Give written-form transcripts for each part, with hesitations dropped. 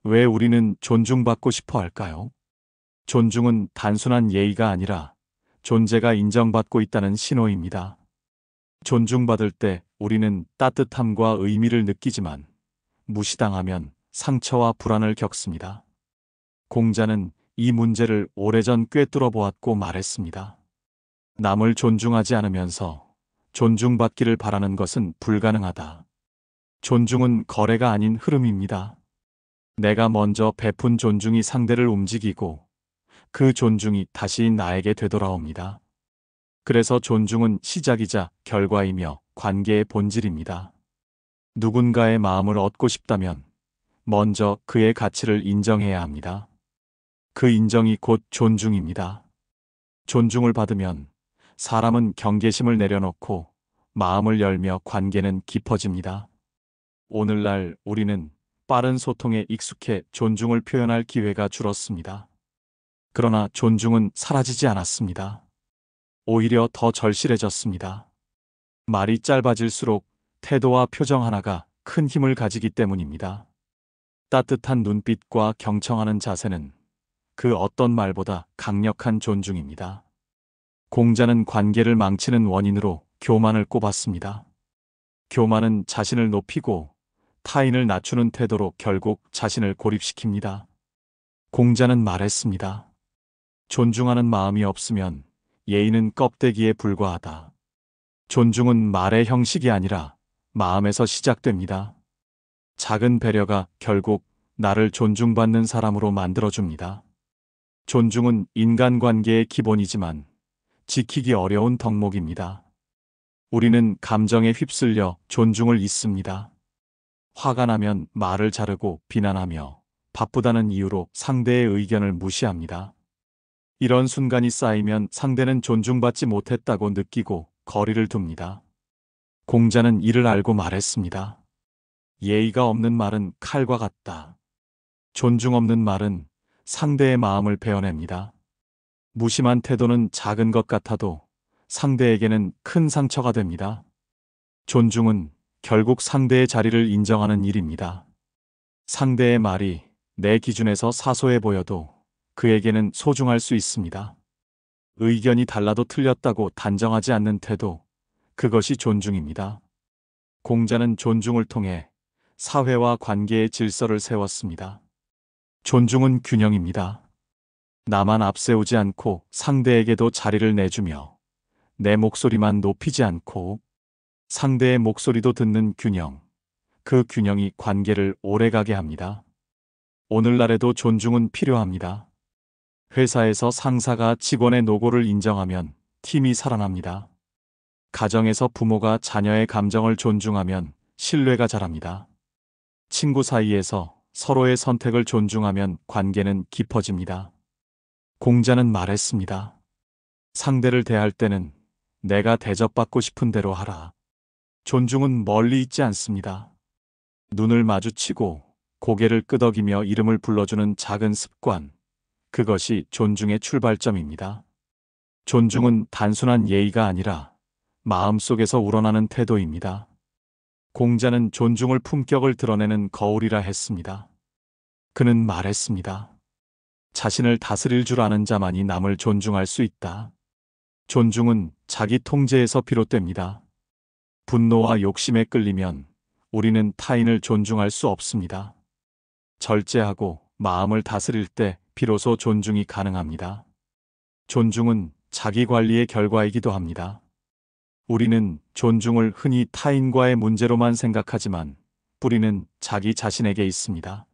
왜 우리는 존중받고 싶어 할까요? 존중은 단순한 예의가 아니라 존재가 인정받고 있다는 신호입니다. 존중받을 때 우리는 따뜻함과 의미를 느끼지만 무시당하면 상처와 불안을 겪습니다. 공자는 이 문제를 오래전 꿰뚫어 보았고 말했습니다. 남을 존중하지 않으면서 존중받기를 바라는 것은 불가능하다. 존중은 거래가 아닌 흐름입니다. 내가 먼저 베푼 존중이 상대를 움직이고 그 존중이 다시 나에게 되돌아옵니다. 그래서 존중은 시작이자 결과이며 관계의 본질입니다. 누군가의 마음을 얻고 싶다면 먼저 그의 가치를 인정해야 합니다. 그 인정이 곧 존중입니다. 존중을 받으면 사람은 경계심을 내려놓고 마음을 열며 관계는 깊어집니다. 오늘날 우리는 빠른 소통에 익숙해 존중을 표현할 기회가 줄었습니다. 그러나 존중은 사라지지 않았습니다. 오히려 더 절실해졌습니다. 말이 짧아질수록 태도와 표정 하나가 큰 힘을 가지기 때문입니다. 따뜻한 눈빛과 경청하는 자세는 그 어떤 말보다 강력한 존중입니다. 공자는 관계를 망치는 원인으로 교만을 꼽았습니다. 교만은 자신을 높이고 타인을 낮추는 태도로 결국 자신을 고립시킵니다. 공자는 말했습니다. 존중하는 마음이 없으면 예의는 껍데기에 불과하다. 존중은 말의 형식이 아니라 마음에서 시작됩니다. 작은 배려가 결국 나를 존중받는 사람으로 만들어줍니다. 존중은 인간관계의 기본이지만 지키기 어려운 덕목입니다. 우리는 감정에 휩쓸려 존중을 잊습니다. 화가 나면 말을 자르고 비난하며 바쁘다는 이유로 상대의 의견을 무시합니다. 이런 순간이 쌓이면 상대는 존중받지 못했다고 느끼고 거리를 둡니다. 공자는 이를 알고 말했습니다. 예의가 없는 말은 칼과 같다. 존중 없는 말은 상대의 마음을 베어냅니다. 무심한 태도는 작은 것 같아도 상대에게는 큰 상처가 됩니다. 존중은 결국 상대의 자리를 인정하는 일입니다. 상대의 말이 내 기준에서 사소해 보여도 그에게는 소중할 수 있습니다. 의견이 달라도 틀렸다고 단정하지 않는 태도, 그것이 존중입니다. 공자는 존중을 통해 사회와 관계의 질서를 세웠습니다. 존중은 균형입니다. 나만 앞세우지 않고 상대에게도 자리를 내주며 내 목소리만 높이지 않고 상대의 목소리도 듣는 균형. 그 균형이 관계를 오래가게 합니다. 오늘날에도 존중은 필요합니다. 회사에서 상사가 직원의 노고를 인정하면 팀이 살아납니다. 가정에서 부모가 자녀의 감정을 존중하면 신뢰가 자랍니다. 친구 사이에서 서로의 선택을 존중하면 관계는 깊어집니다. 공자는 말했습니다. 상대를 대할 때는 내가 대접받고 싶은 대로 하라. 존중은 멀리 있지 않습니다. 눈을 마주치고 고개를 끄덕이며 이름을 불러주는 작은 습관, 그것이 존중의 출발점입니다. 존중은 단순한 예의가 아니라 마음속에서 우러나는 태도입니다. 공자는 존중을 품격을 드러내는 거울이라 했습니다. 그는 말했습니다. 자신을 다스릴 줄 아는 자만이 남을 존중할 수 있다. 존중은 자기 통제에서 비롯됩니다. 분노와 욕심에 끌리면 우리는 타인을 존중할 수 없습니다. 절제하고 마음을 다스릴 때 비로소 존중이 가능합니다. 존중은 자기 관리의 결과이기도 합니다. 우리는 존중을 흔히 타인과의 문제로만 생각하지만 뿌리는 자기 자신에게 있습니다.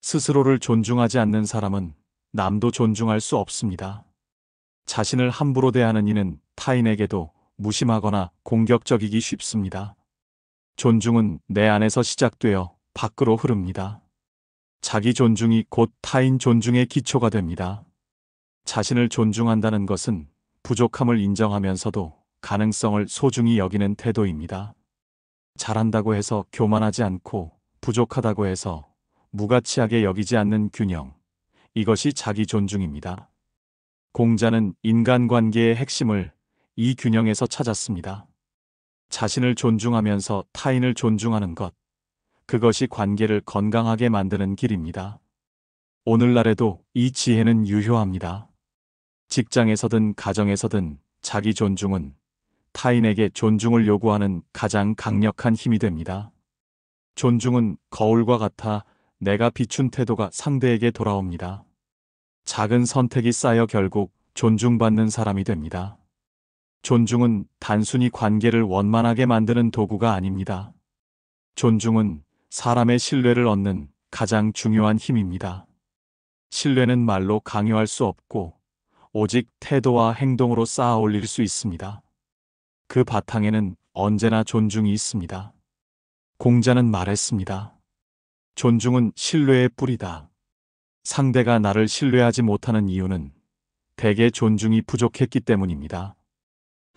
스스로를 존중하지 않는 사람은 남도 존중할 수 없습니다. 자신을 함부로 대하는 이는 타인에게도 무심하거나 공격적이기 쉽습니다. 존중은 내 안에서 시작되어 밖으로 흐릅니다. 자기 존중이 곧 타인 존중의 기초가 됩니다. 자신을 존중한다는 것은 부족함을 인정하면서도 가능성을 소중히 여기는 태도입니다. 잘한다고 해서 교만하지 않고 부족하다고 해서 무가치하게 여기지 않는 균형. 이것이 자기 존중입니다. 공자는 인간관계의 핵심을 이 균형에서 찾았습니다. 자신을 존중하면서 타인을 존중하는 것. 그것이 관계를 건강하게 만드는 길입니다. 오늘날에도 이 지혜는 유효합니다. 직장에서든 가정에서든 자기 존중은 타인에게 존중을 요구하는 가장 강력한 힘이 됩니다. 존중은 거울과 같아 내가 비춘 태도가 상대에게 돌아옵니다. 작은 선택이 쌓여 결국 존중받는 사람이 됩니다. 존중은 단순히 관계를 원만하게 만드는 도구가 아닙니다. 존중은 사람의 신뢰를 얻는 가장 중요한 힘입니다. 신뢰는 말로 강요할 수 없고 오직 태도와 행동으로 쌓아 올릴 수 있습니다. 그 바탕에는 언제나 존중이 있습니다. 공자는 말했습니다. 존중은 신뢰의 뿌리다. 상대가 나를 신뢰하지 못하는 이유는 대개 존중이 부족했기 때문입니다.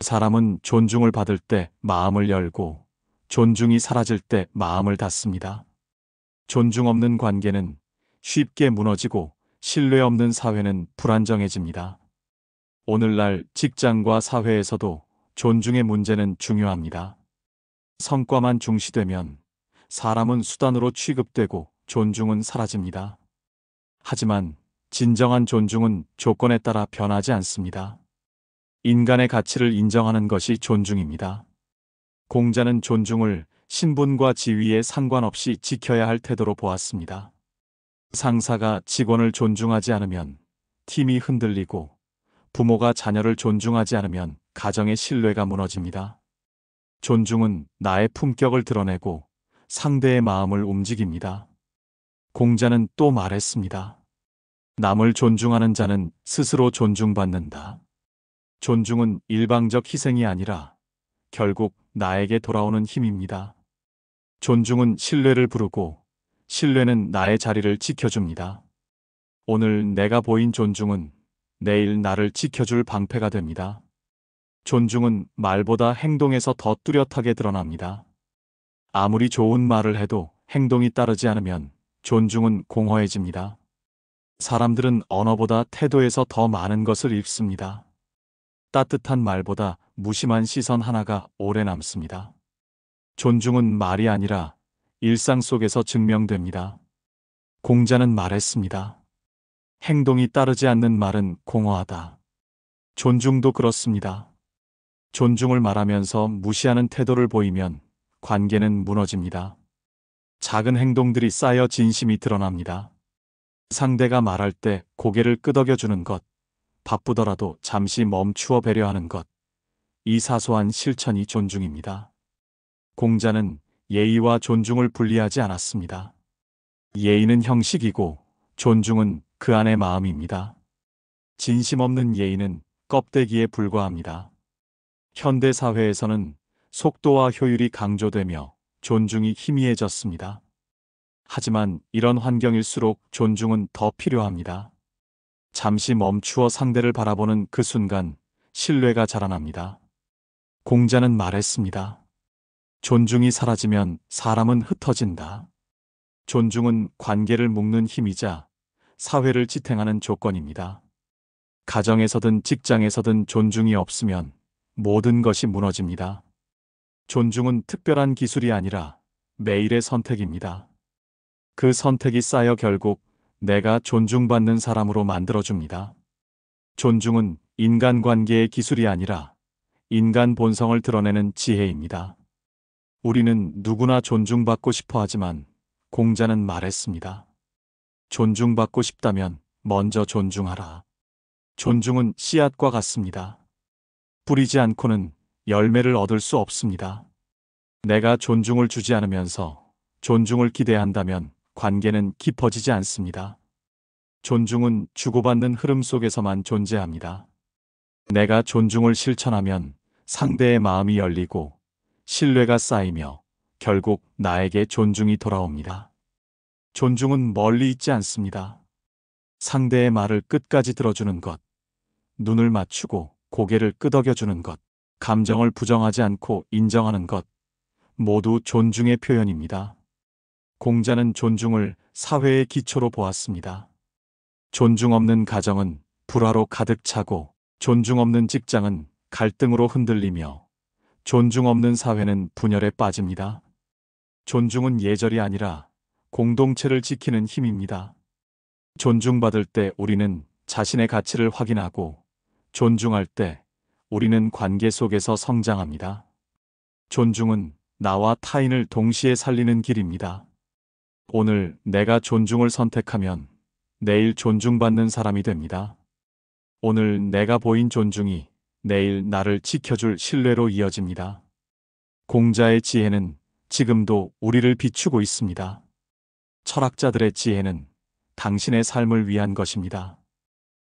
사람은 존중을 받을 때 마음을 열고 존중이 사라질 때 마음을 닫습니다. 존중 없는 관계는 쉽게 무너지고 신뢰 없는 사회는 불안정해집니다. 오늘날 직장과 사회에서도 존중의 문제는 중요합니다. 성과만 중시되면 사람은 수단으로 취급되고 존중은 사라집니다. 하지만 진정한 존중은 조건에 따라 변하지 않습니다. 인간의 가치를 인정하는 것이 존중입니다. 공자는 존중을 신분과 지위에 상관없이 지켜야 할 태도로 보았습니다. 상사가 직원을 존중하지 않으면 팀이 흔들리고 부모가 자녀를 존중하지 않으면 가정의 신뢰가 무너집니다. 존중은 나의 품격을 드러내고 상대의 마음을 움직입니다. 공자는 또 말했습니다. 남을 존중하는 자는 스스로 존중받는다. 존중은 일방적 희생이 아니라 결국 나에게 돌아오는 힘입니다. 존중은 신뢰를 부르고 신뢰는 나의 자리를 지켜줍니다. 오늘 내가 보인 존중은 내일 나를 지켜줄 방패가 됩니다. 존중은 말보다 행동에서 더 뚜렷하게 드러납니다. 아무리 좋은 말을 해도 행동이 따르지 않으면 존중은 공허해집니다. 사람들은 언어보다 태도에서 더 많은 것을 읽습니다. 따뜻한 말보다 무심한 시선 하나가 오래 남습니다. 존중은 말이 아니라 일상 속에서 증명됩니다. 공자는 말했습니다. 행동이 따르지 않는 말은 공허하다. 존중도 그렇습니다. 존중을 말하면서 무시하는 태도를 보이면 관계는 무너집니다. 작은 행동들이 쌓여 진심이 드러납니다. 상대가 말할 때 고개를 끄덕여주는 것, 바쁘더라도 잠시 멈추어 배려하는 것, 이 사소한 실천이 존중입니다. 공자는 예의와 존중을 분리하지 않았습니다. 예의는 형식이고 존중은 그 안의 마음입니다. 진심 없는 예의는 껍데기에 불과합니다. 현대 사회에서는 속도와 효율이 강조되며 존중이 희미해졌습니다. 하지만 이런 환경일수록 존중은 더 필요합니다. 잠시 멈추어 상대를 바라보는 그 순간 신뢰가 자라납니다. 공자는 말했습니다. 존중이 사라지면 사람은 흩어진다. 존중은 관계를 묶는 힘이자 사회를 지탱하는 조건입니다. 가정에서든 직장에서든 존중이 없으면 모든 것이 무너집니다. 존중은 특별한 기술이 아니라 매일의 선택입니다. 그 선택이 쌓여 결국 내가 존중받는 사람으로 만들어줍니다. 존중은 인간관계의 기술이 아니라 인간 본성을 드러내는 지혜입니다. 우리는 누구나 존중받고 싶어 하지만 공자는 말했습니다. 존중받고 싶다면 먼저 존중하라. 존중은 씨앗과 같습니다. 뿌리지 않고는 열매를 얻을 수 없습니다. 내가 존중을 주지 않으면서 존중을 기대한다면 관계는 깊어지지 않습니다. 존중은 주고받는 흐름 속에서만 존재합니다. 내가 존중을 실천하면 상대의 마음이 열리고 신뢰가 쌓이며 결국 나에게 존중이 돌아옵니다. 존중은 멀리 있지 않습니다. 상대의 말을 끝까지 들어주는 것, 눈을 맞추고 고개를 끄덕여주는 것, 감정을 부정하지 않고 인정하는 것, 모두 존중의 표현입니다. 공자는 존중을 사회의 기초로 보았습니다. 존중 없는 가정은 불화로 가득 차고 존중 없는 직장은 갈등으로 흔들리며 존중 없는 사회는 분열에 빠집니다. 존중은 예절이 아니라 공동체를 지키는 힘입니다. 존중받을 때 우리는 자신의 가치를 확인하고, 존중할 때 우리는 관계 속에서 성장합니다. 존중은 나와 타인을 동시에 살리는 길입니다. 오늘 내가 존중을 선택하면 내일 존중받는 사람이 됩니다. 오늘 내가 보인 존중이 내일 나를 지켜줄 신뢰로 이어집니다. 공자의 지혜는 지금도 우리를 비추고 있습니다. 철학자들의 지혜는 당신의 삶을 위한 것입니다.